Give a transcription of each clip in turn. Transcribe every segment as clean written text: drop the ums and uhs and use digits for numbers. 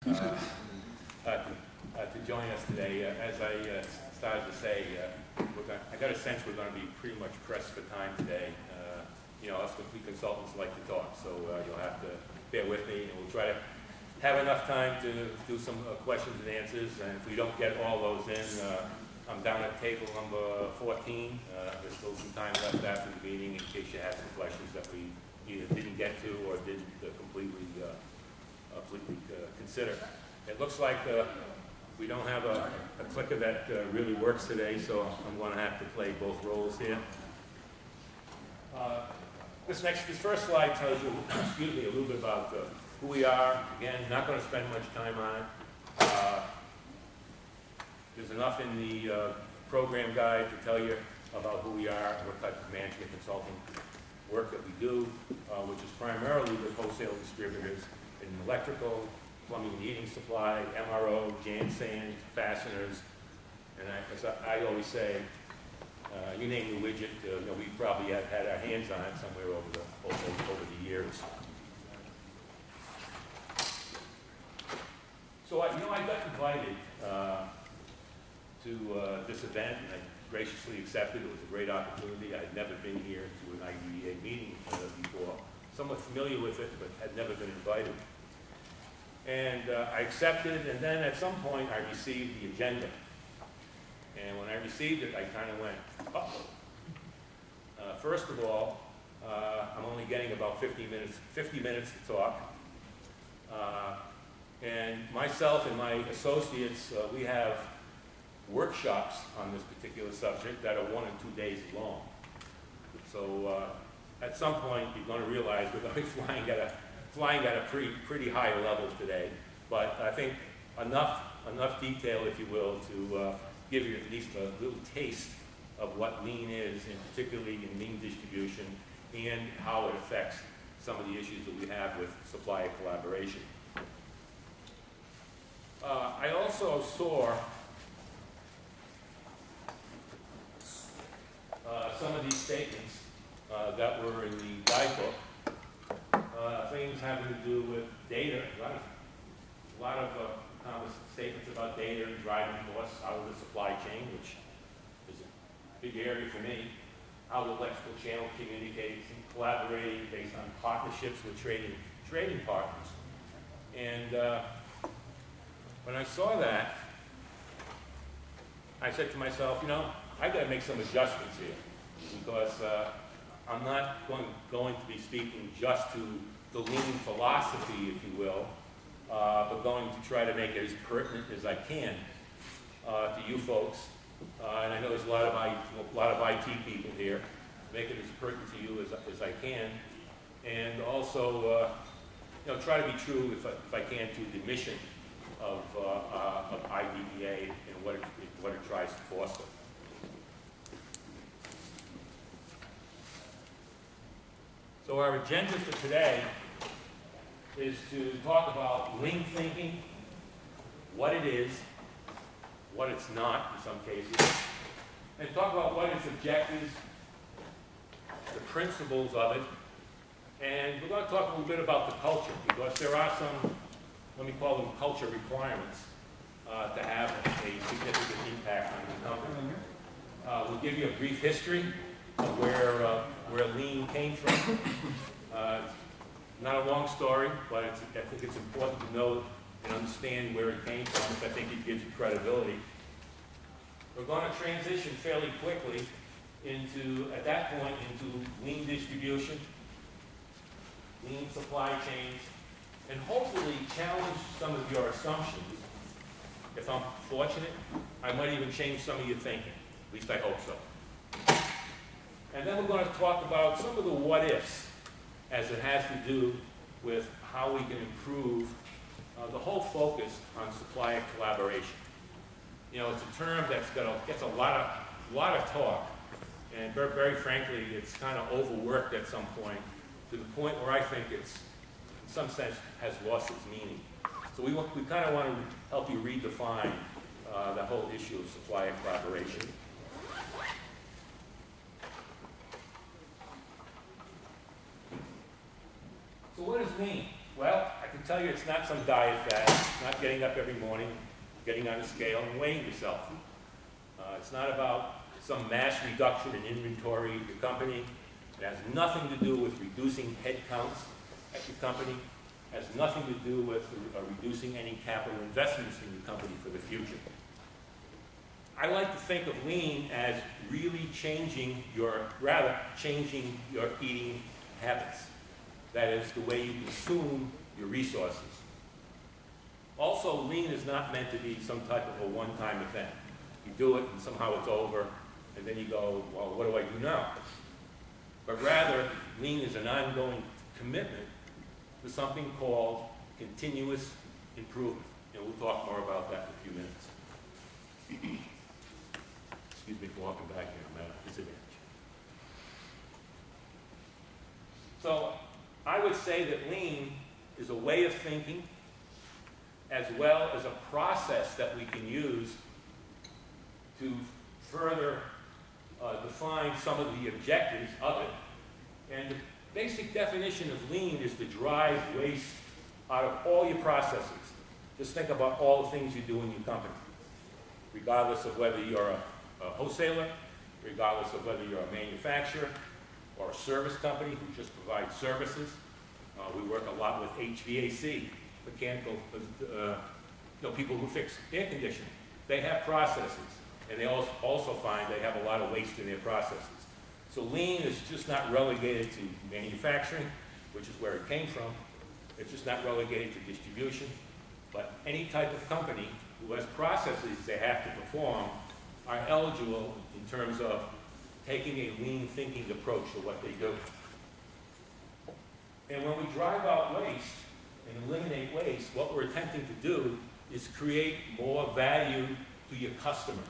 to join us today. As I started to say, I got a sense we're going to be pretty much pressed for time today. You know, us complete consultants like to talk, so you'll have to bear with me, and we'll try to have enough time to do some questions and answers. And if we don't get all those in, I'm down at table number 14. There's still some time left after the meeting in case you have some questions that we either didn't get to or didn't completely consider. It looks like we don't have a clicker that really works today, so I'm going to have to play both roles here. This first slide tells you, excuse me, a little bit about who we are. Again, not going to spend much time on it. There's enough in the program guide to tell you about who we are and what type of management consulting work that we do, which is primarily with wholesale distributors in electrical, plumbing and heating supply, MRO, jan sand, fasteners, and as I always say, you name the widget, you know, we probably have had our hands on it somewhere over the years. So I got invited to this event, and I graciously accepted. It was a great opportunity. I had never been here to an IDEA meeting before. Somewhat familiar with it, but had never been invited. And I accepted, and then at some point I received the agenda. And when I received it, I kind of went, uh-oh. First of all, I'm only getting about 50 minutes to talk. And myself and my associates, we have workshops on this particular subject that are 1 and 2 days long. So at some point, you're going to realize we're going to be flying at a pretty high level today. But I think enough detail, if you will, to give you at least a little taste of what lean is, and particularly in lean distribution, and how it affects some of the issues that we have with supplier collaboration. I also saw some of these statements that were in the guidebook, things having to do with data, a lot of statements about data and driving costs out of the supply chain, which is a big area for me, how the electrical channel communicates and collaborating based on partnerships with trading partners. And when I saw that, I said to myself, you know, I got to make some adjustments here, because I'm not going to be speaking just to the lean philosophy, if you will, but going to try to make it as pertinent as I can to you folks. And I know there's a lot of IT people here. Make it as pertinent to you as I can, and also you know, try to be true, if I can, to the mission of IDEA and what it tries to foster. So our agenda for today is to talk about lean thinking, what it is, what it's not in some cases, and talk about what its objectives, the principles of it, and we're going to talk a little bit about the culture, because there are some, let me call them culture requirements to have a significant impact on the company. We'll give you a brief history of where lean came from. Not a long story, but I think it's important to know and understand where it came from, because I think it gives you credibility. We're going to transition fairly quickly into, at that point, into lean distribution, lean supply chains, and hopefully challenge some of your assumptions. If I'm fortunate, I might even change some of your thinking. At least I hope so. And then we're going to talk about some of the what-ifs, as it has to do with how we can improve the whole focus on supplier collaboration. You know, it's a term that gets a lot of talk, and very frankly, it's kind of overworked at some point, to the point where I think it's, in some sense, has lost its meaning. So we kind of want to help you redefine the whole issue of supplier collaboration. So what does lean? Well, I can tell you it's not some diet fad. It's not getting up every morning, getting on a scale and weighing yourself. It's not about some mass reduction in inventory of your company. It has nothing to do with reducing headcounts at your company. It has nothing to do with reducing any capital investments in your company for the future. I like to think of lean as really changing your eating habits. That is, the way you consume your resources. Also, lean is not meant to be some type of a one-time event. You do it and somehow it's over, and then you go, well, what do I do now? But rather, lean is an ongoing commitment to something called continuous improvement. And we'll talk more about that in a few minutes. Excuse me for walking back here, I'm at a disadvantage. So I would say that lean is a way of thinking as well as a process that we can use to further define some of the objectives of it. And the basic definition of lean is to drive waste out of all your processes. Just think about all the things you do in your company, regardless of whether you're a wholesaler, regardless of whether you're a manufacturer or a service company who just provides services. We work a lot with HVAC, mechanical, people who fix air conditioning. They have processes, and they also find they have a lot of waste in their processes. So lean is just not relegated to manufacturing, which is where it came from. It's just not relegated to distribution. But any type of company who has processes they have to perform are eligible in terms of taking a lean thinking approach to what they do. And when we drive out waste and eliminate waste, what we're attempting to do is create more value to your customer.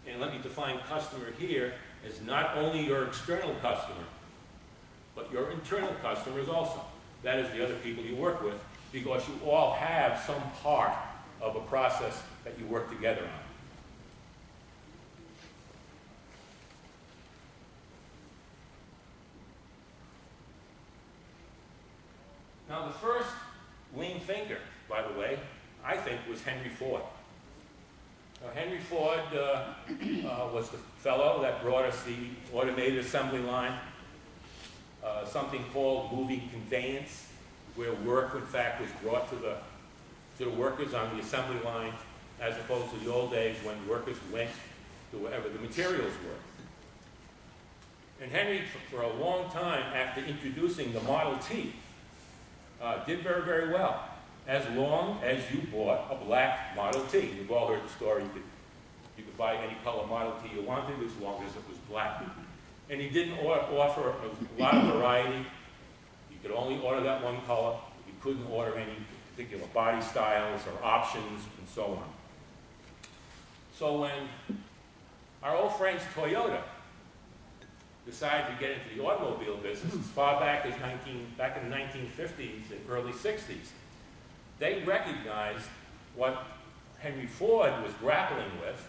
And let me define customer here as not only your external customer, but your internal customers also. That is the other people you work with, because you all have some part of a process that you work together on. Now, the first lean thinker, by the way, I think was Henry Ford. Now, Henry Ford was the fellow that brought us the automated assembly line, something called moving conveyance, where work, in fact, was brought to the workers on the assembly line, as opposed to the old days when workers went to wherever the materials were. And Henry, for a long time, after introducing the Model T, did very, very well, as long as you bought a black Model T. You've all heard the story. You could buy any color Model T you wanted as long as it was black. And he didn't offer a lot of variety. You could only order that one color. You couldn't order any particular body styles or options and so on. So when our old friends Toyota decided to get into the automobile business as far back as back in the 1950s and early 60s, they recognized what Henry Ford was grappling with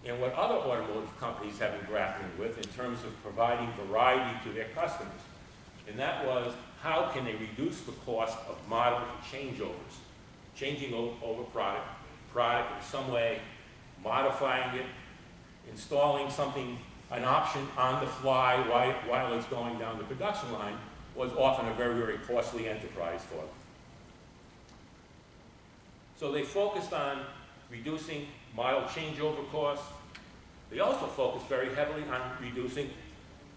and what other automotive companies have been grappling with in terms of providing variety to their customers. And that was, how can they reduce the cost of model changeovers, changing over product in some way, modifying it, installing something, an option on the fly while it's going down the production line, was often a very, very costly enterprise for them. So they focused on reducing model changeover costs. They also focused very heavily on reducing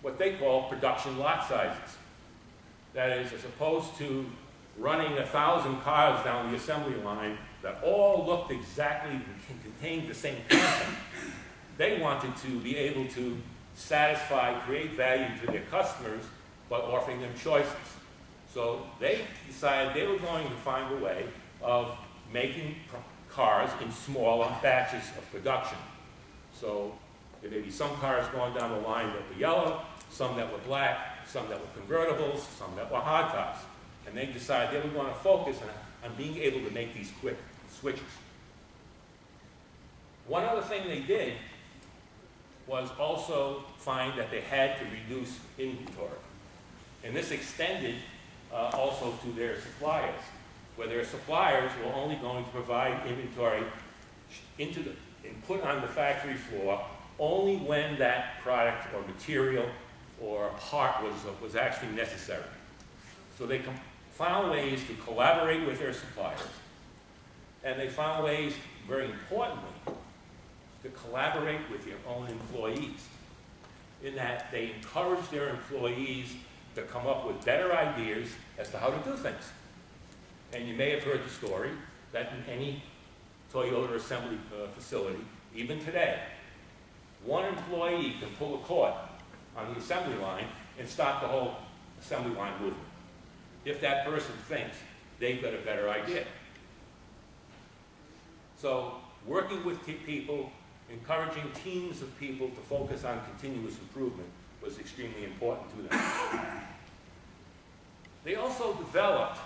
what they call production lot sizes. That is, as opposed to running 1,000 cars down the assembly line that all looked exactly and contained the same content, they wanted to be able to satisfy, create value to their customers by offering them choices. So they decided they were going to find a way of making cars in smaller batches of production. So there may be some cars going down the line that were yellow, some that were black, some that were convertibles, some that were hardtops. And they decided they were going to focus on being able to make these quick switches. One other thing they did was also find that they had to reduce inventory. And this extended also to their suppliers, where their suppliers were only going to provide inventory and put on the factory floor only when that product or material or part was actually necessary. So they found ways to collaborate with their suppliers, and they found ways, very importantly, to collaborate with their own employees, in that they encouraged their employees to come up with better ideas as to how to do things. And you may have heard the story that in any Toyota assembly facility, even today, one employee can pull a cord on the assembly line and stop the whole assembly line movement, if that person thinks they've got a better idea. So working with people, encouraging teams of people to focus on continuous improvement was extremely important to them. They also developed,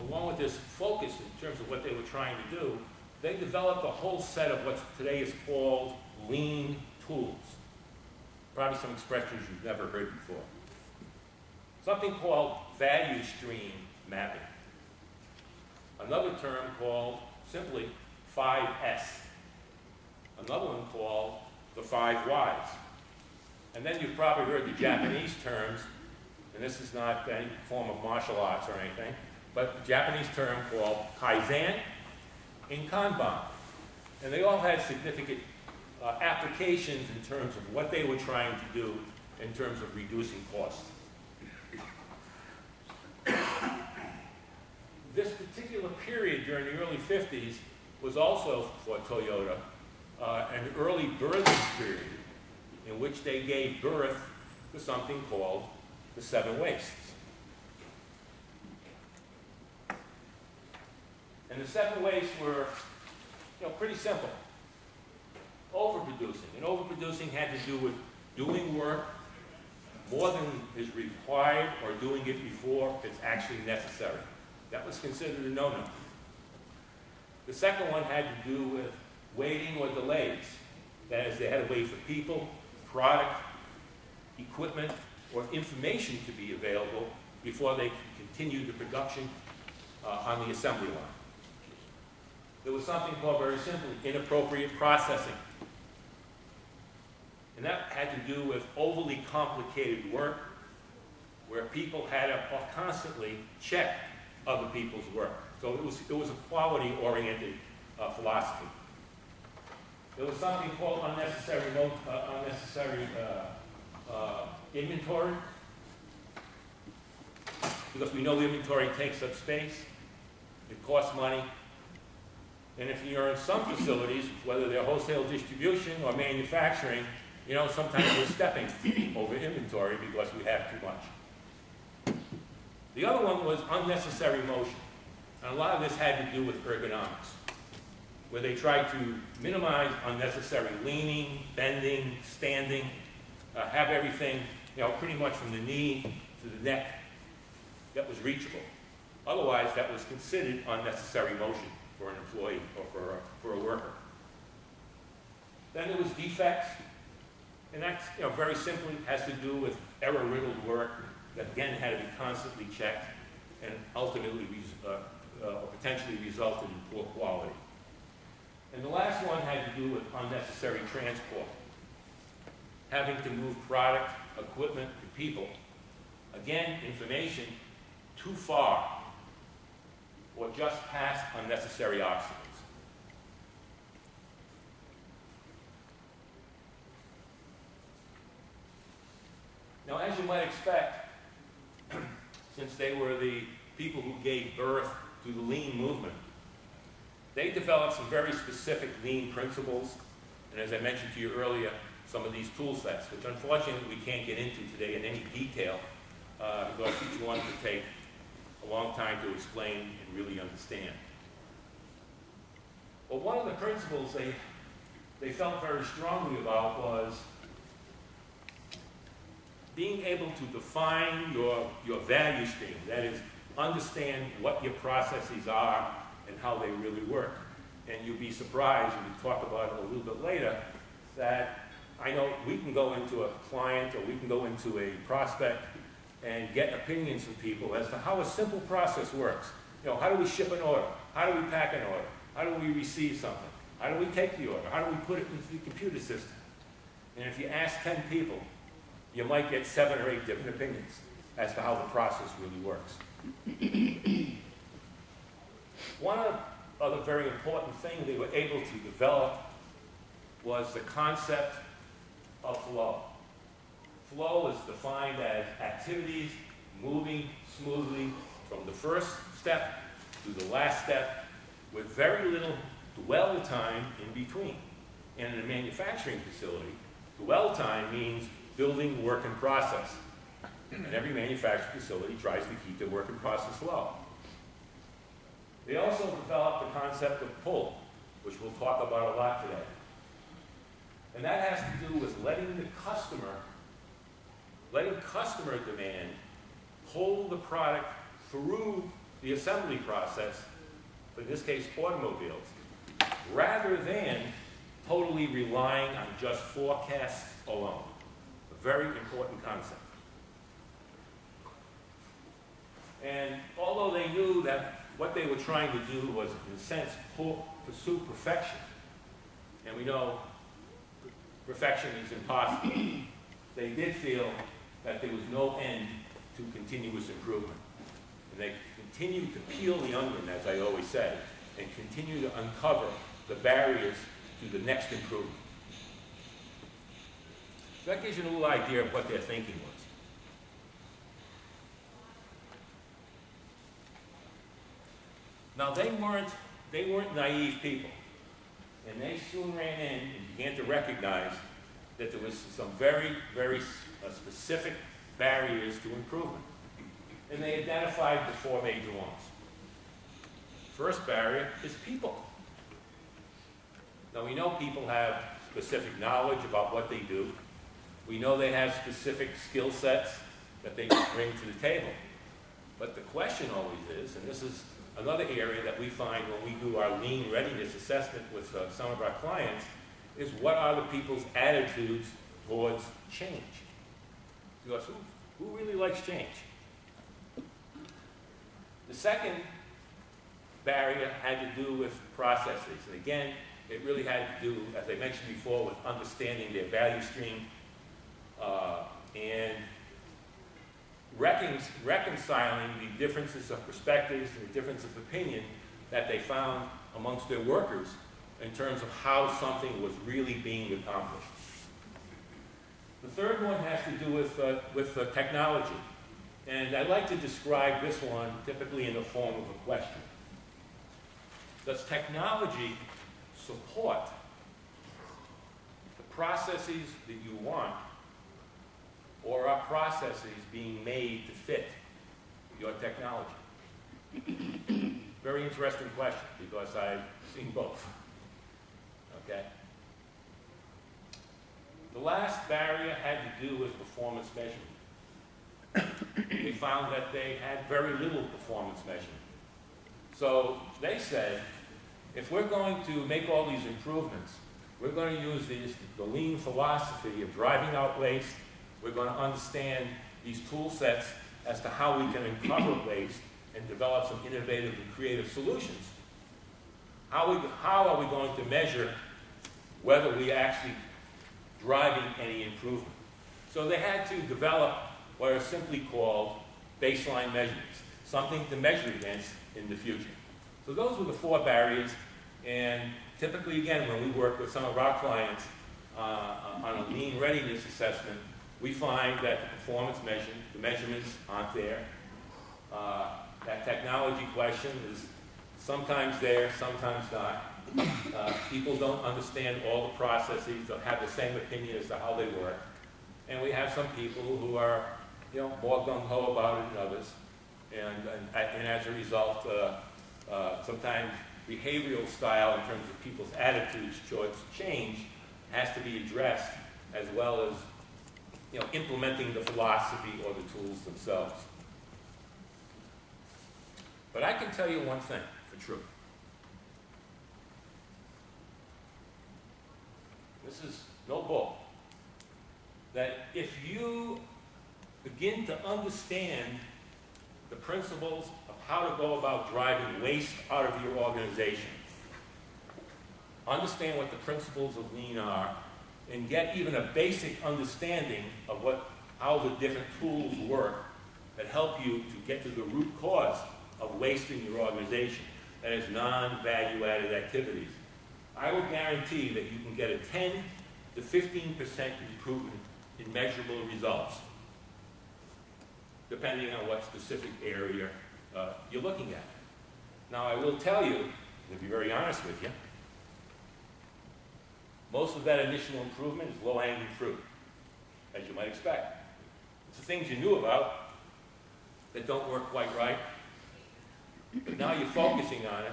along with this focus in terms of what they were trying to do, they developed a whole set of what today is called lean tools. Probably some expressions you've never heard before. Something called value stream mapping. Another term called simply 5S. Another one called the 5 Whys. And then you've probably heard the Japanese terms, and this is not any form of martial arts or anything, but the Japanese term called Kaizen and Kanban. And they all had significant applications in terms of what they were trying to do in terms of reducing costs. This particular period during the early 50s was also, for Toyota, an early birthing period in which they gave birth to something called the 7 wastes. And the 7 wastes were, pretty simple. Overproducing. And overproducing had to do with doing work more than is required or doing it before it's actually necessary. That was considered a no-no. The second one had to do with waiting or delays. That is, they had to wait for people, product, equipment, or information to be available before they could continue the production on the assembly line. There was something called, very simply, inappropriate processing. And that had to do with overly complicated work where people had to constantly check other people's work. So it was a quality-oriented philosophy. There was something called unnecessary inventory, because we know inventory takes up space, it costs money, and if you're in some facilities, whether they're wholesale distribution or manufacturing, sometimes we're stepping over inventory because we have too much. The other one was unnecessary motion. And a lot of this had to do with ergonomics, where they tried to minimize unnecessary leaning, bending, standing, have everything, pretty much from the knee to the neck that was reachable. Otherwise, that was considered unnecessary motion for an employee or for a worker. Then there was defects. And that's, very simply has to do with error-riddled work that, again, had to be constantly checked and ultimately or potentially resulted in poor quality. And the last one had to do with unnecessary transport, having to move product, equipment, and people. Again, information too far or just past unnecessary obstacles. Now, as you might expect, since they were the people who gave birth to the lean movement, they developed some very specific lean principles, and as I mentioned to you earlier, some of these tool sets, which unfortunately we can't get into today in any detail, because each one would take a long time to explain and really understand. But one of the principles they felt very strongly about was being able to define your value stream, that is, understand what your processes are and how they really work. And you'll be surprised, and we'll talk about it a little bit later, that I know we can go into a client or we can go into a prospect and get opinions from people as to how a simple process works. You know, how do we ship an order? How do we pack an order? How do we receive something? How do we take the order? How do we put it into the computer system? And if you ask 10 people, you might get 7 or 8 different opinions as to how the process really works. One other very important thing they were able to develop was the concept of flow. Flow is defined as activities moving smoothly from the first step to the last step with very little dwell time in between. And in a manufacturing facility, dwell time means building work in process. And every manufacturing facility tries to keep their work in process low. They also developed the concept of pull, which we'll talk about a lot today. And that has to do with letting customer demand pull the product through the assembly process, in this case automobiles, rather than totally relying on just forecasts alone. A very important concept. And although they knew that what they were trying to do was, in a sense, pursue perfection, and we know perfection is impossible, they did feel that there was no end to continuous improvement. And they continued to peel the onion, as I always say, and continue to uncover the barriers to the next improvement. So that gives you a little idea of what their thinking was. Now, they weren't naive people, and they soon ran in and began to recognize that there was some very, very specific barriers to improvement. And they identified the 4 major ones. First barrier is people. Now, we know people have specific knowledge about what they do. We know they have specific skill sets that they can bring to the table. But the question always is, and this is another area that we find when we do our lean readiness assessment with some of our clients, is what are the people's attitudes towards change? Because who really likes change? The second barrier had to do with processes. And again, it really had to do, as I mentioned before, with understanding their value stream and reconciling the differences of perspectives and the difference of opinion that they found amongst their workers in terms of how something was really being accomplished. The third one has to do with technology. And I'd like to describe this one typically in the form of a question. Does technology support the processes that you want, or are processes being made to fit your technology? Very interesting question, because I've seen both. Okay? The last barrier had to do with performance measurement. They found that they had very little performance measurement. So they said, if we're going to make all these improvements, we're going to use the lean philosophy of driving out waste. We're going to understand these tool sets as to how we can uncover waste and develop some innovative and creative solutions. How are we going to measure whether we actually driving any improvement? So they had to develop what are simply called baseline measurements, something to measure against in the future. So those were the 4 barriers, and typically, again, when we work with some of our clients on a lean readiness assessment, we find that the performance the measurements aren't there. That technology question is sometimes there, sometimes not. People don't understand all the processes, don't have the same opinion as to how they work. And we have some people who are, more gung-ho about it than others. And as a result, sometimes behavioral style in terms of people's attitudes towards change has to be addressed, as well as implementing the philosophy or the tools themselves. But I can tell you one thing for true. This is no bull. That if you begin to understand the principles of how to go about driving waste out of your organization. Understand what the principles of lean are, and get even a basic understanding of how the different tools work that help you to get to the root cause of waste in your organization. That is non-value-added activities. I will guarantee that you can get a 10 to 15% improvement in measurable results, depending on what specific area you're looking at. Now, I will tell you, to be very honest with you, most of that initial improvement is low-hanging fruit, as you might expect. It's the things you knew about that don't work quite right, but now you're focusing on it,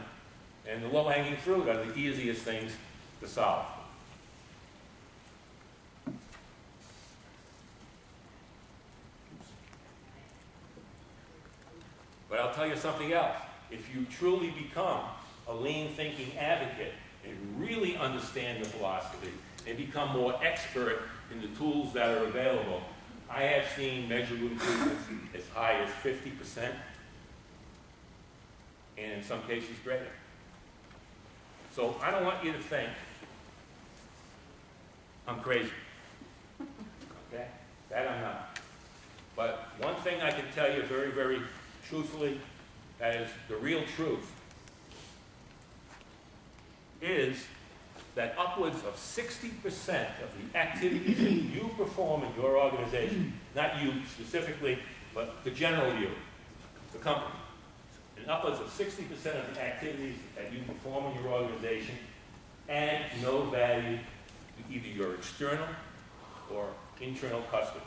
and the low-hanging fruit are the easiest things to solve. But I'll tell you something else. If you truly become a lean thinking advocate and really understand the philosophy and become more expert in the tools that are available, I have seen measurable improvements as high as 50%, and in some cases greater. So I don't want you to think I'm crazy. Okay? That I'm not. But one thing I can tell you very, very truthfully, that is the real truth, is that upwards of 60% of the activities that you perform in your organization, not you specifically, but the general you, the company, and upwards of 60% of the activities that you perform in your organization add no value to either your external or internal customer.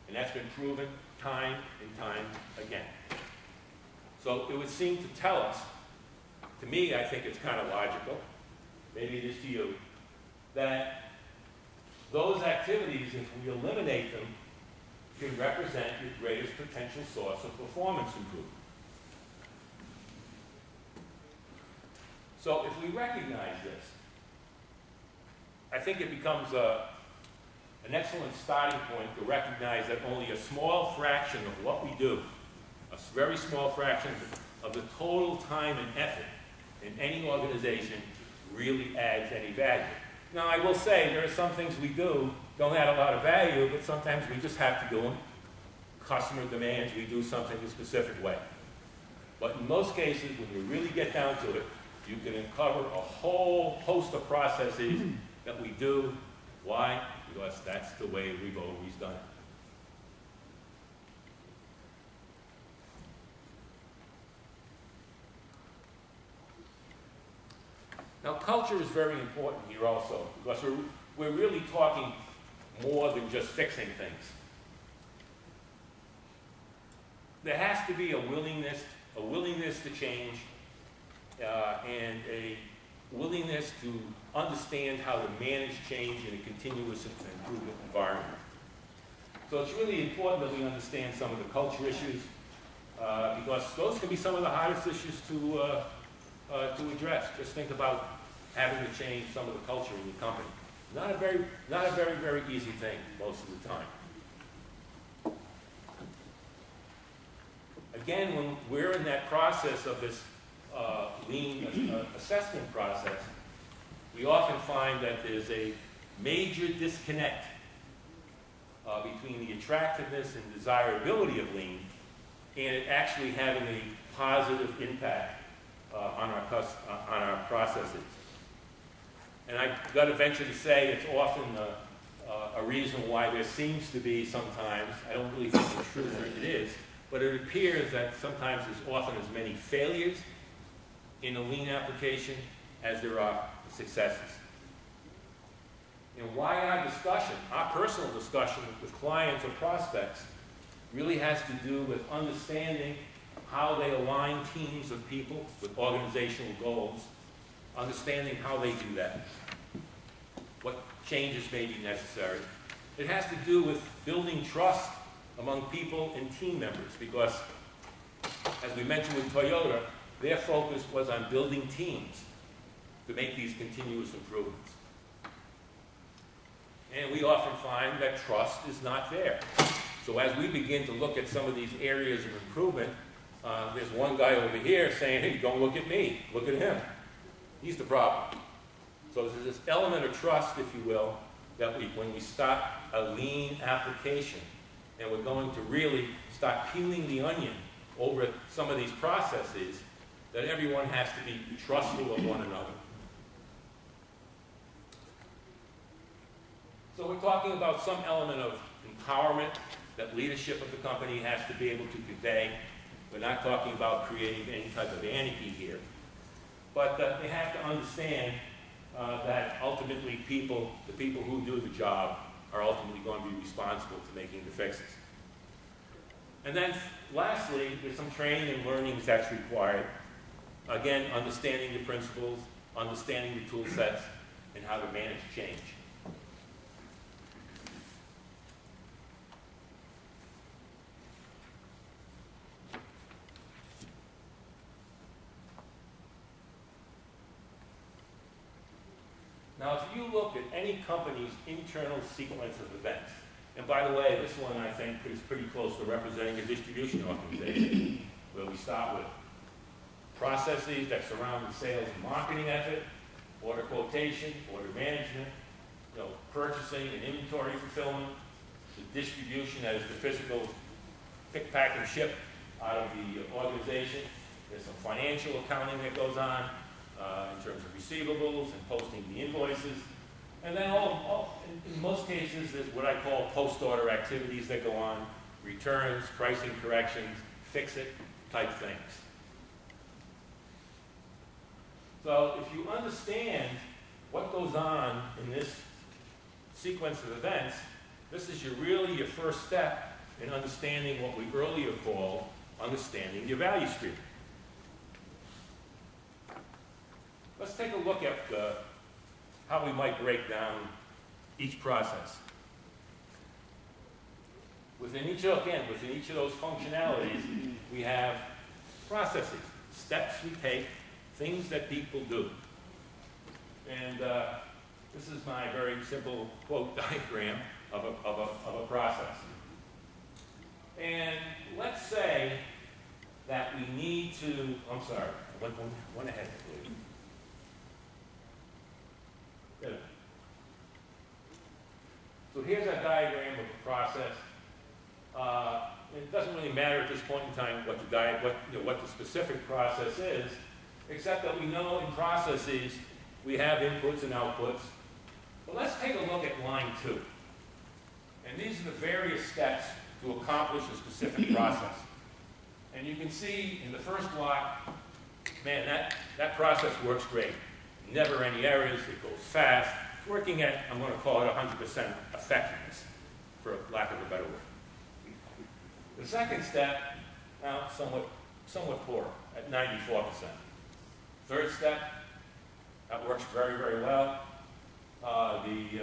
And that's been proven time and time again. So it would seem to tell us, to me, I think it's kind of logical, maybe it is to you, that those activities, if we eliminate them, can represent your greatest potential source of performance improvement. So if we recognize this, I think it becomes an excellent starting point to recognize that only a small fraction of what we do, a very small fraction of the total time and effort in any organization really adds any value. Now, I will say there are some things we do don't add a lot of value, but sometimes we just have to do them. Customer demands we do something a specific way. But in most cases, when you really get down to it, you can uncover a whole host of processes that we do. Why? Because that's the way we've always done it. Now, culture is very important here also, because we're really talking more than just fixing things. There has to be a willingness to change, and a willingness to understand how to manage change in a continuous improvement environment. So it's really important that we understand some of the culture issues, because those can be some of the hardest issues to address. Just think about having to change some of the culture in your company. Not a very, very easy thing most of the time. Again, when we're in that process of this lean assessment process, we often find that there's a major disconnect between the attractiveness and desirability of lean and it actually having a positive impact on our processes. And I've got to venture to say it's often a reason why there seems to be sometimes, I don't really think it's true that it is, but it appears that sometimes there's often as many failures in a lean application as there are successes. And why our discussion, our personal discussion with clients or prospects, really has to do with understanding how they align teams of people with organizational goals, understanding how they do that, what changes may be necessary. It has to do with building trust among people and team members, because, as we mentioned with Toyota, their focus was on building teams to make these continuous improvements. And we often find that trust is not there. So as we begin to look at some of these areas of improvement, there's one guy over here saying, hey, don't look at me, look at him. He's the problem. So there's this element of trust, if you will, that when we start a lean application, and we're going to really start peeling the onion over some of these processes, that everyone has to be trustful of one another. So we're talking about some element of empowerment that leadership of the company has to be able to convey. We're not talking about creating any type of anarchy here. But they have to understand that ultimately the people who do the job are ultimately going to be responsible for making the fixes. And then lastly, there's some training and learning that's required. Again, understanding the principles, understanding the tool sets, and how to manage change. Now, if you look at any company's internal sequence of events, and by the way, this one I think is pretty close to representing a distribution organization, where we start with processes that surround the sales and marketing effort, order quotation, order management, purchasing and inventory fulfillment, the distribution, that is the physical pick, pack, and ship out of the organization. There's some financial accounting that goes on in terms of receivables and posting the invoices. And then in most cases, there's what I call post-order activities that go on, returns, pricing corrections, fix-it type things. So if you understand what goes on in this sequence of events, this is really your first step in understanding what we earlier called understanding your value stream. Let's take a look at how we might break down each process. Within each of those functionalities, we have processes, steps we take, things that people do. And this is my very simple quote diagram of a process. And let's say that we need to, I'm sorry, one ahead, please. Good. So here's a diagram of a process. It doesn't really matter at this point in time what the specific process is, except that we know in processes we have inputs and outputs. But let's take a look at line 2. And these are the various steps to accomplish a specific process. And you can see in the first block, man, that process works great. Never any errors, it goes fast. It's working at, I'm going to call it 100% effectiveness, for lack of a better word. The second step, now somewhat poor, at 94%. Third step, that works very, very well. The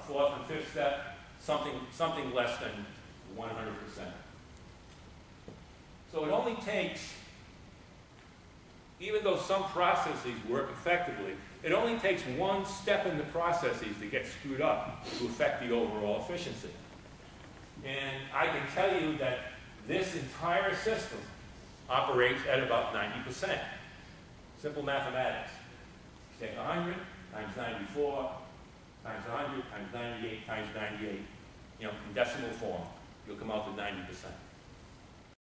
fourth and fifth step, something less than 100%. So it only takes, even though some processes work effectively, it only takes one step in the processes to get screwed up to affect the overall efficiency. And I can tell you that this entire system operates at about 90%. Simple mathematics. Take 100 times 94 times 100 times 98 times 98, in decimal form, you'll come out to 90%.